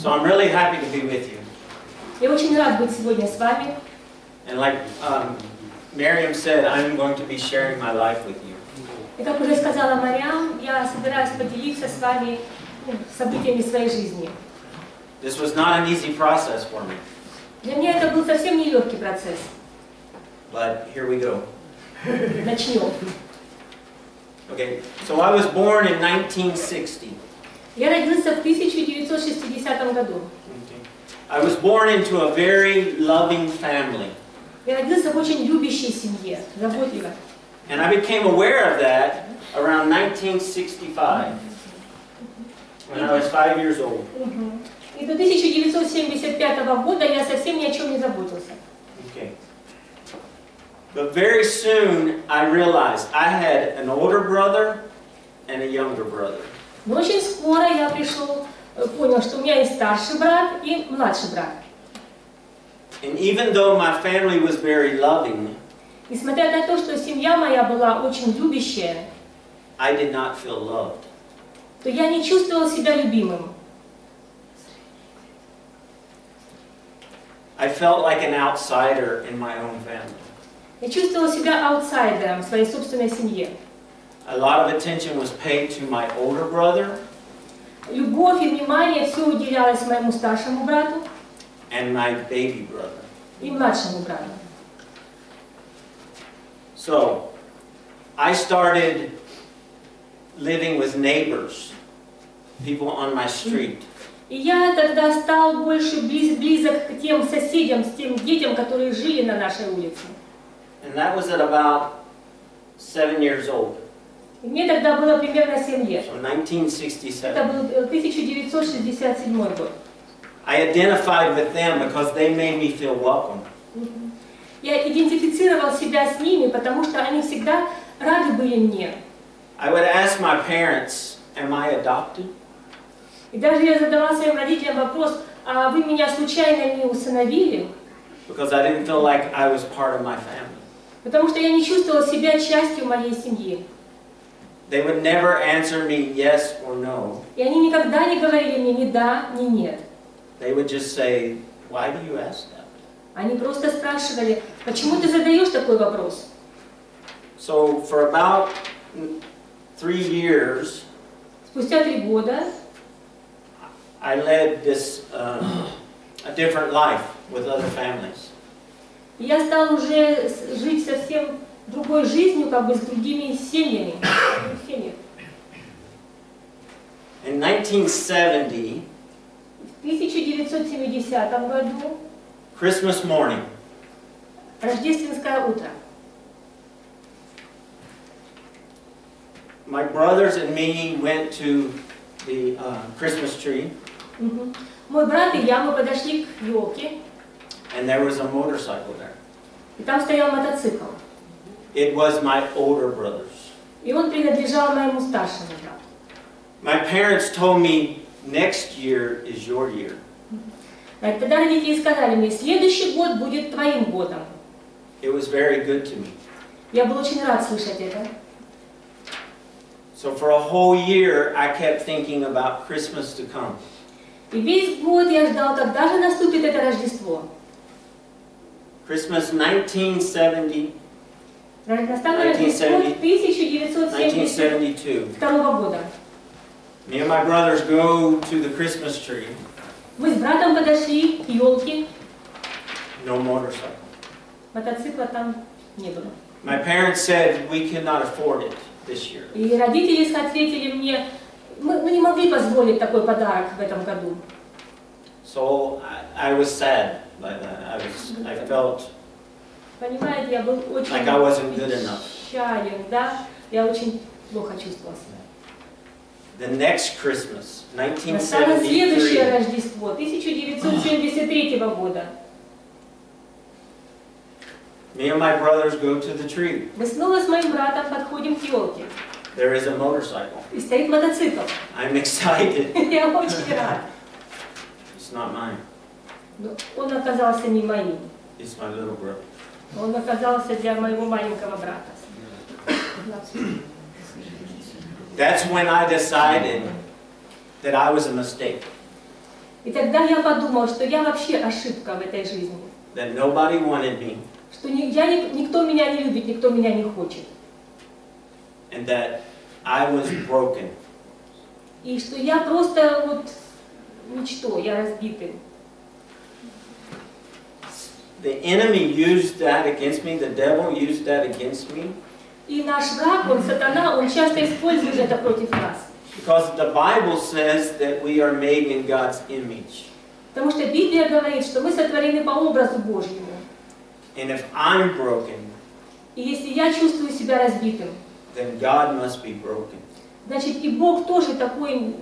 So I'm really happy to be with you. Я очень рад быть сегодня с вами. And like Miriam said, I'm going to be sharing my life with you. И как уже сказала Мариам, я собираюсь поделиться с вами событиями своей жизни. This was not an easy process for me. Для меня это был совсем нелегкий процесс. But here we go. Начнем. Okay, so I was born in 1960. Я родился в 1960 году. I was born into a very loving family. Я родился в очень любящей семье, заботливой. And I became aware of that around 1965, when I was 5 years old. И до 1975 года я совсем ни о чем не заботился. Okay. But very soon I realized I had an older brother and a younger brother. Но очень скоро я понял, что у меня есть старший брат и младший брат. And even though my family was very loving, Несмотря на то, что семья моя была очень любящая, I did not feel loved. то я не чувствовал себя любимым. I felt like an outsider in my own family. Я чувствовал себя аутсайдером в своей собственной семье. A lot of attention was paid to my older brother Любовь и внимание все уделялось моему старшему брату and my baby brother. и младшему брату. So, I started living with neighbors, people on my street. И я тогда стал больше близок к тем соседям, с тем детям, которые жили на нашей улице. And that was at about 7 years old. И мне тогда было примерно 7 лет. So 1967. Это был 1967 год. I identified with them because they made me feel welcome. Я идентифицировал себя с ними, потому что они всегда рады были мне. I would ask my parents, am I adopted? И даже я задавала своим родителям вопрос, а вы меня случайно не усыновили? Because I didn't feel like I was part of my family. Потому что я не чувствовала себя частью моей семьи. They would never answer me yes or no. И они никогда не говорили мне ни да, ни нет. They would just say, why do you ask that? Они просто спрашивали, почему ты задаешь такой вопрос? So for about 3 years, Спустя 3 года I led this a different life with other families. я стал уже жить совсем другой жизнью, как бы с другими семьями. In 1970, В 1970 году, Christmas morning, рождественское утро, my brothers and me went to the Christmas tree, мой брат и я, мы подошли к елке, and there was a motorcycle there. и там стоял мотоцикл. It was my older brother's. И он принадлежал моему старшему брату. My parents told me, next year is your year. Тогда родители сказали мне, следующий год будет твоим годом. It was very good to me. Я был очень рад слышать это. So for a whole year, I kept thinking about Christmas to come. И весь год я ждал, когда же наступит это Рождество. Christmas 1970, Настало Рождество 1972. 1972 года. Me and my brothers go to the Christmas tree. Мы с братом подошли к елке. No motorcycle. Мотоцикла там не было. My parents said we cannot afford it this year. И родители ответили мне, мы не могли позволить такой подарок в этом году. So I was sad by that. I felt Понимаете, я был очень like I wasn't good enough. печален, да? Я очень плохо чувствовал себя. The next Christmas, Настало следующее 1973, Рождество, 1973 года. me and my brothers go to the tree. Мы снова с моим братом подходим к елке. There is a motorcycle. И стоит мотоцикл. I'm excited. Я очень рад. It's not mine. Но он оказался не моим. It's my little brother. Он оказался для моего маленького брата. That's when I decided that I was a mistake. И тогда я подумал, что я вообще ошибка в этой жизни. that nobody wanted me, Что никто меня не любит, никто меня не хочет. and that I was broken. И что я просто вот ничто, я разбитый. The enemy used that against me, the devil used that against me, И наш враг, он сатана, он часто использует это против нас. because the Bible says that we are made in God's image. Потому что Библия говорит, что мы сотворены по образу Божьему. And if I'm broken, И если я чувствую себя разбитым, then God must be broken. значит и Бог тоже такой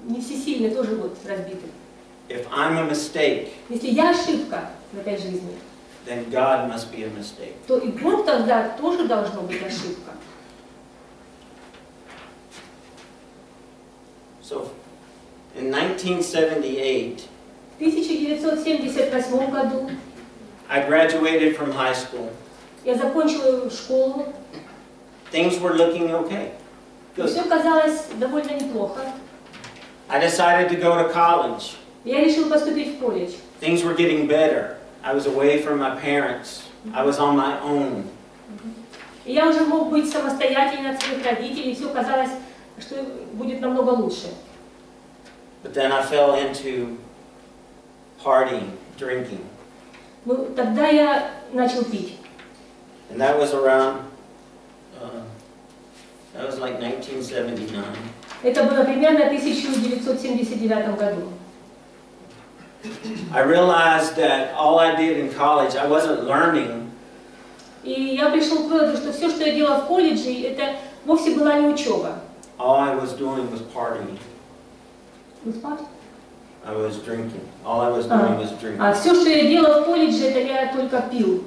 не всесильный, тоже вот разбитый. If I'm a mistake, Если я ошибка в этой жизни, then God must be a mistake. то и Бог тогда тоже должно быть ошибка. So, in 1978, В 1978 году I graduated from high school. я закончила школу, Things were looking okay. и Good. все казалось довольно неплохо. I decided to go to college. Я решила поступить в колледж. Things were getting better. I was away from my parents. I was on my own. И я уже мог быть самостоятельной от своих родителей, и все казалось, что будет намного лучше. But then I fell into partying, drinking. Ну, тогда я начал пить. And that was around, that was like 1979. Это было примерно в 1979 году. I realized that all I did in college, I wasn't learning. И я пришел к выводу, что все, что я делала в колледже, это вовсе была не учеба. All I was doing was partying. А I was drinking. All I was doing was drinking. все, что я делала в колледже, это я только пил.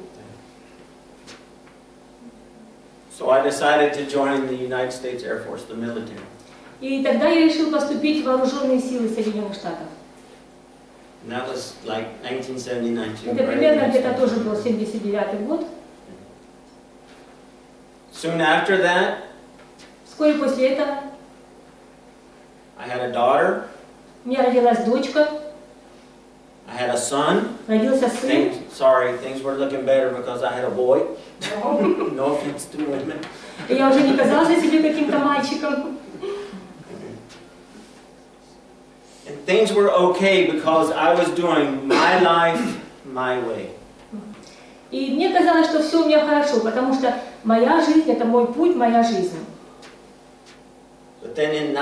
So I decided to join the United States Air Force, the military. И тогда я решил поступить в вооруженные силы Соединенных Штатов. And that was like 1979 too. Это right? примерно где-то тоже был 79 год. Soon after that, Вскоре после этого I had a daughter, у меня родилась дочка, I had a son. родился сын. Things were looking better because I had a boy. No offense to women. И я уже не казался себе каким-то мальчиком. And things were okay because I was doing my life my way. И мне казалось, что все у меня хорошо, потому что моя жизнь – это мой путь, моя жизнь. But then in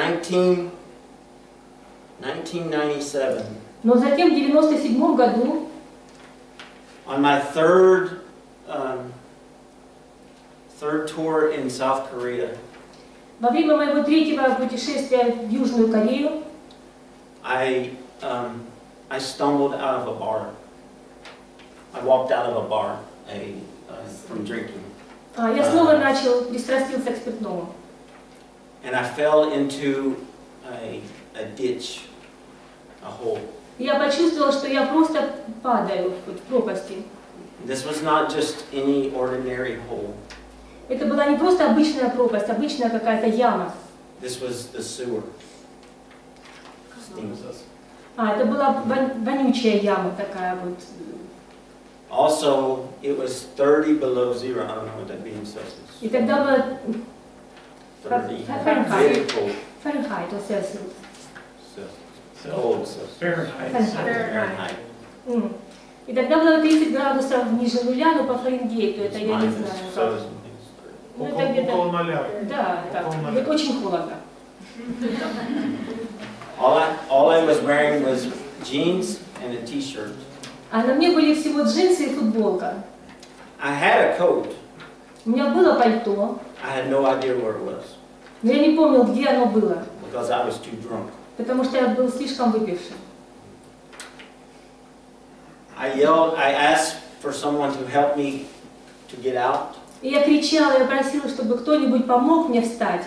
1997, Но затем в 1997 году, on my third tour in South Korea, во время моего третьего путешествия в Южную Корею, I stumbled out of a bar. I walked out of a bar from drinking. я снова пристрастился к спиртному. And I fell into a ditch, a hole. И я почувствовала, что я просто падаю в пропасти. This was not just any ordinary hole. Это была не просто обычная пропасть, обычная какая-то яма. This was the sewer. Это была вонючая яма такая вот. Also, it was 30 below zero. I don't know what that means in Celsius. И тогда было 30. Fahrenheit. Very cold. Фahrenheit, Celsius. Cold Celsius. Fahrenheit. И тогда было 30 градусов ниже нуля, но по Фаренгейту, это я не знаю. Как. Ну, это где-то... Около ноля. Да, так, это очень холодно. All I was wearing was jeans and a t-shirt. А на мне были всего джинсы и футболка. I had a coat. У меня было пальто, I had no idea where it was но я не помнил, где оно было, because I was too drunk. потому что я был слишком выпивший. I asked for someone to help me to get out. И я кричала, я просила, чтобы кто-нибудь помог мне встать,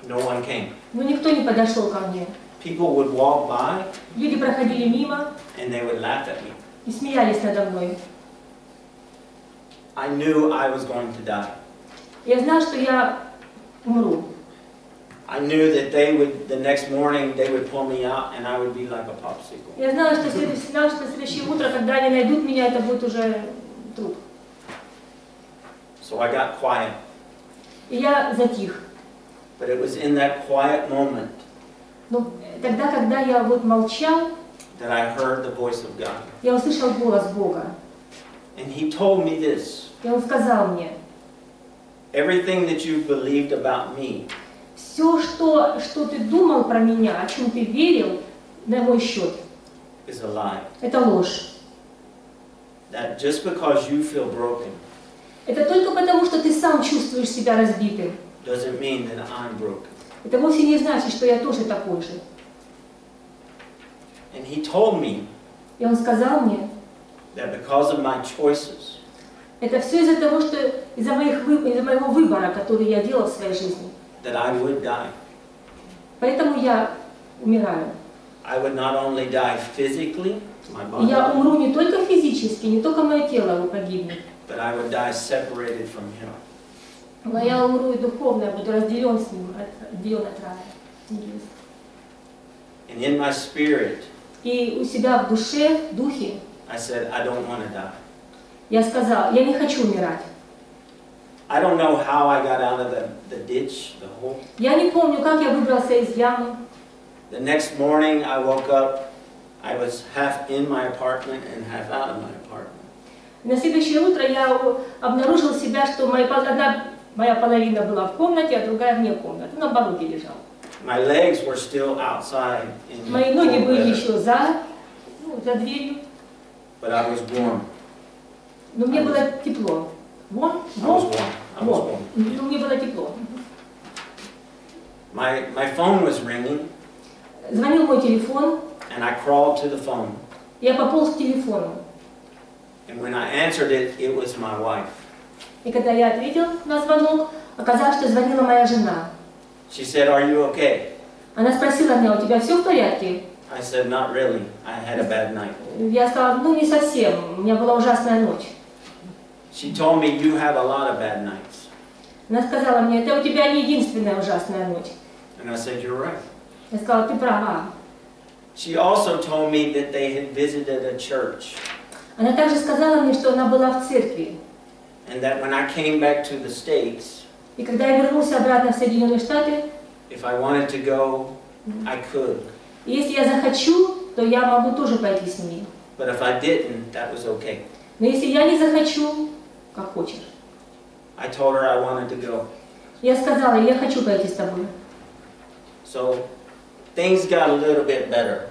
No one came. но никто не подошел ко мне. People would walk by Люди проходили мимо and they would laugh at me. и смеялись надо мной. I knew I was going to die. Я знал, что я умру. I knew that the next morning, they would pull me out and I would be like a popsicle. Я знала, что следующее утро, когда они найдут меня, это будет уже труп. So I got quiet. И я затих. But it was in that quiet moment Но тогда, когда я вот молчал, that I heard the voice of God. я услышал голос Бога. And He told me this. И Он сказал мне, Everything that you've believed about me все, что ты думал про меня, о чем ты верил, на мой счет, is a lie. это ложь. That just because you feel broken Это только потому, что ты сам чувствуешь себя разбитым. doesn't mean that I'm broken. Это вовсе не значит, что я тоже такой же. And He told me И Он сказал мне, that because of my choices, это все из-за того, что из-за моего выбора, который я делал в своей жизни. that I would die. Поэтому я умираю. I would not only die physically, my И я body, умру не только физически, не только мое тело погибнет, but I would die separated from Him. но я умру и духовно, я буду разделен с Ним, отделен от рая. And in my spirit, И у себя в душе, в духе, I said, I don't want to die. я сказал, я не хочу умирать. I don't know how I got out of the ditch, the hole. Я не помню, как я выбрался из ямы. The next morning I woke up, I was half in my apartment and half out of my apartment. На следующее утро я обнаружил себя, что одна моя половина была в комнате, а другая вне комнаты, на пороге лежал. My legs were still outside in the Мои ноги cold были weather, еще за дверью, but I was warm. но мне было тепло. I was warm. I was warm. Но мне было тепло. My phone was ringing, Звонил мой телефон, and I crawled to the phone. я пополз к телефону. And when I answered it, it was my wife. И когда я ответил на звонок, оказалось, что звонила моя жена. She said, "Are you okay?" Она спросила меня, у тебя все в порядке? I said, "Not really. I had a bad night." Я сказала, ну не совсем, у меня была ужасная ночь. She told me, "You have a lot of bad nights." Она сказала мне, это у тебя не единственная ужасная ночь. And I said, "You're right." Я сказала, ты права. She also told me that they had visited a church, Она также сказала мне, что она была в церкви. and that when I came back to the States, И когда я вернулся обратно в Соединенные Штаты, if I wanted to go, I could. и если я захочу, то я могу тоже пойти с ними. But if I didn't, that was okay. Но если я не захочу, как хочешь. I told her I wanted to go. Я сказала, я хочу пойти с тобой. So things got a little bit better.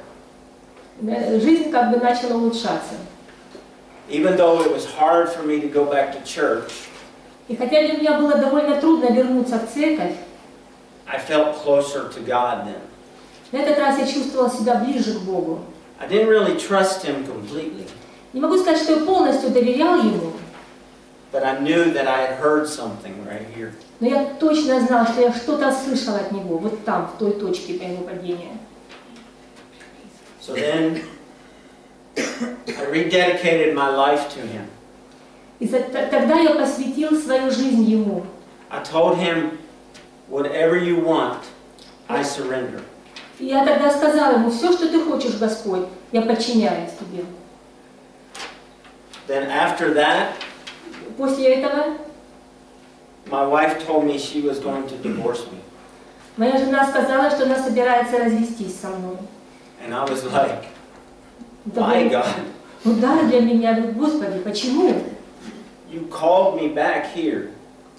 Жизнь как бы начала улучшаться. Even though it was hard for me to go back to church, И хотя для меня было довольно трудно вернуться в церковь, I felt closer to God then. на этот раз я чувствовала себя ближе к Богу. I didn't really trust Him completely, Не могу сказать, что я полностью доверял Ему, but I knew that I had heard something right here. но я точно знал, что я что-то слышала от Него, вот там, в той точке моего падения. So then I rededicated my life to Him. И тогда я посвятил свою жизнь Ему. I told Him, whatever you want, I surrender. И я тогда сказала Ему, все, что Ты хочешь, Господь, я подчиняюсь Тебе. Then after that, После этого my wife told me she was going to divorce me. моя жена сказала, что она собирается развестись со мной. And I was like, Это why, был God? удар для меня. Я говорю, Господи, почему? You called me back here,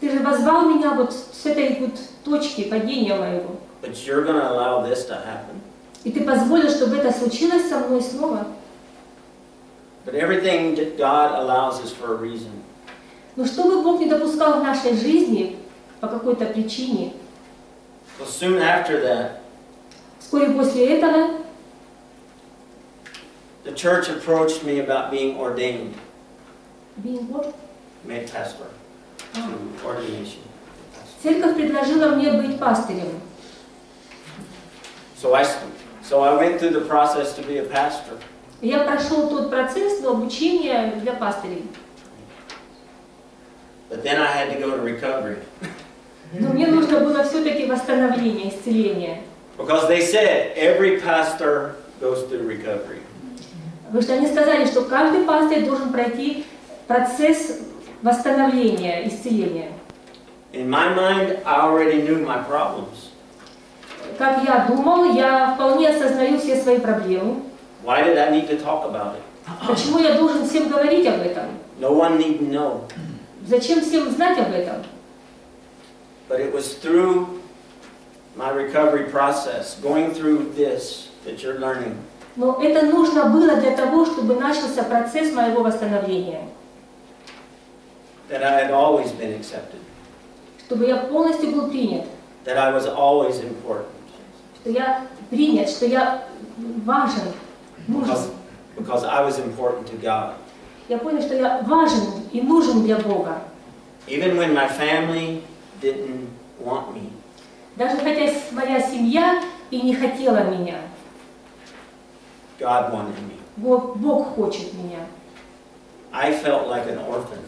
Ты же позвал меня вот с этой вот точки падения моего. but you're going to allow this to happen. И Ты позволил, чтобы это случилось со мной снова. But everything that God allows is for a reason. Но что бы Бог не допускал в нашей жизни по какой-то причине, So soon after that, вскоре после этого the church approached me about being ordained, made pastor, to ordination. церковь предложила мне быть пастырем. So I went through the process to be a pastor. И я прошел тот процесс обучения для пастырей. But then I had to go to recovery. Но мне нужно было все-таки восстановления, исцеления. Because they said every pastor goes through recovery. Потому что они сказали, что каждый пастырь должен пройти процесс восстановления, исцеления. In my mind, I already knew my problems. Как я думал, я вполне осознаю все свои проблемы. Why did I need to talk about it? Почему я должен всем говорить об этом? No one need to know. Зачем всем знать об этом? But it was through my recovery process, going through this, that you're learning. Но это нужно было для того, чтобы начался процесс моего восстановления. That I had always been accepted. Чтобы я полностью был принят. That I was always important. Что я принят, что я важен, нужен. Because I was important to God. Я понял, что я важен и нужен для Бога. Even when my family didn't want me. Даже хотя моя семья и не хотела меня. God wanted me. Бог хочет меня. I felt like an orphan.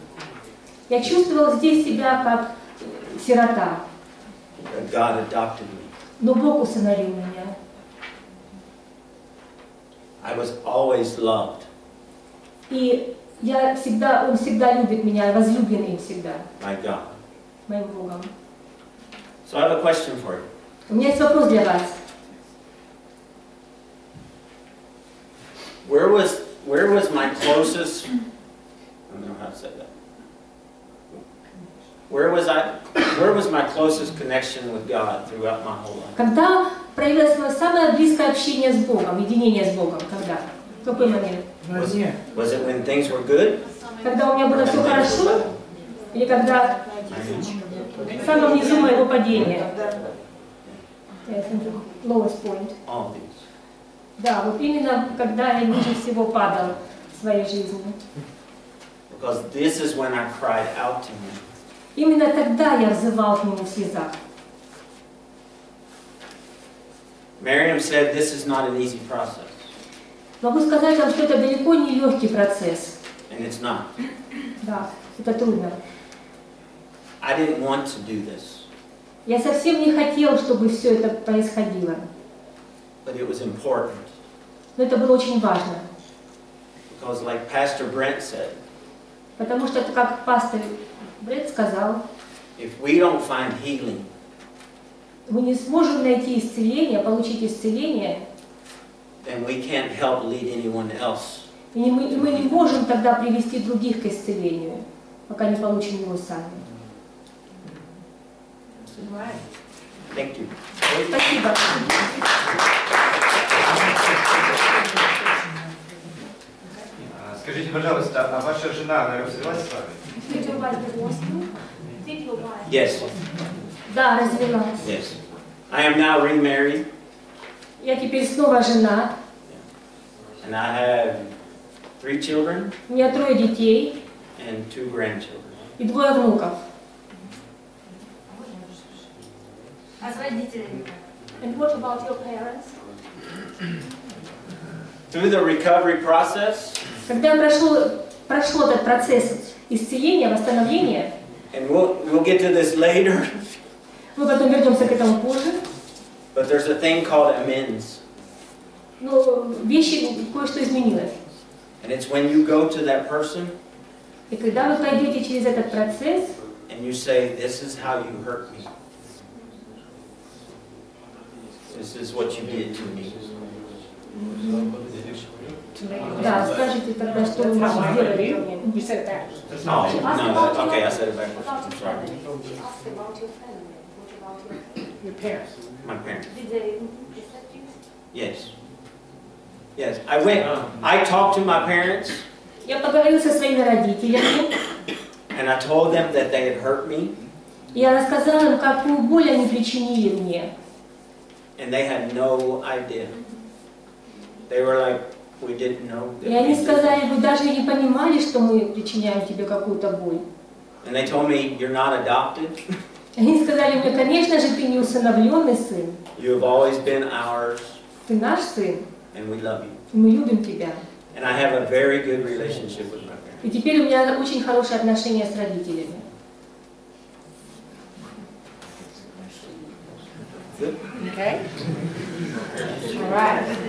Я чувствовал здесь себя как сирота. But God adopted me. Но Бог усыновил меня. I was always loved. И Он всегда любит меня, возлюблен им всегда. By God. Моим Богом. So I have a question for you. У меня есть вопрос для вас. Where was my closest? I don't know how to say that. Where was my closest connection with God throughout my whole life? Когда проявилось мое самое близкое общение с Богом, единение с Богом? Когда? В какой момент? Was it when things were good? Когда у меня было все хорошо? Или когда в самом низу моего падения? Lowest point. All these. Да, вот именно когда я ниже всего падал в своей жизни. Because this is when I cried out to Him. Именно тогда я взывал к Нему в слезах. Miriam said this is not an easy process. Могу сказать вам, что это далеко не легкий процесс. And it's not. Да, это трудно. I didn't want to do this. Я совсем не хотел, чтобы все это происходило. But it was important. Но это было очень важно. Because like Pastor Brent said, Потому что, как пастор Бред сказал, if we don't find healing, мы не сможем найти исцеление, получить исцеление, then we can't help lead anyone else. и мы не можем тогда привести других к исцелению, пока не получим его сами. Thank you. Спасибо. Скажите, пожалуйста, а ваша жена, она развелась с вами? Yes. Да, развелась. Yes. I am now remarried, Я теперь снова жена. and I have 3 children У меня 3 детей and 2 grandchildren. и 2 внуков. А с родителями? And what about your parents? Through the recovery process, Когда прошел этот процесс исцеления, восстановления, and we'll get to this later, мы потом вернемся к этому позже, but there's a thing called amends. но кое-что изменилось. And it's when you go to that person И когда вы пройдете через этот процесс, and you say, this is how you hurt me. This is what you did to me. да, скажите тогда, что вы сделали. You said that. No, no, okay, I said it backwards. I'm sorry. Ask about your family. What about Your parents. My parents. Did they accept you? Yes. Yes. I talked to my parents Я поговорила со своими родителями, and I told them that they had hurt me и я рассказала им, какую боль они причинили мне. and they had no idea. They were like, we didn't know. that И они we did сказали, вы даже не понимали, что мы причиняем тебе какую-то боль. And they told me, you're not adopted. Они сказали мне, конечно же, ты не усыновленный сын, You have always been ours ты наш сын, and we love you. и мы любим тебя. And I have a very good relationship with my parents. И теперь у меня очень хорошие отношения с родителями. Okay? All right.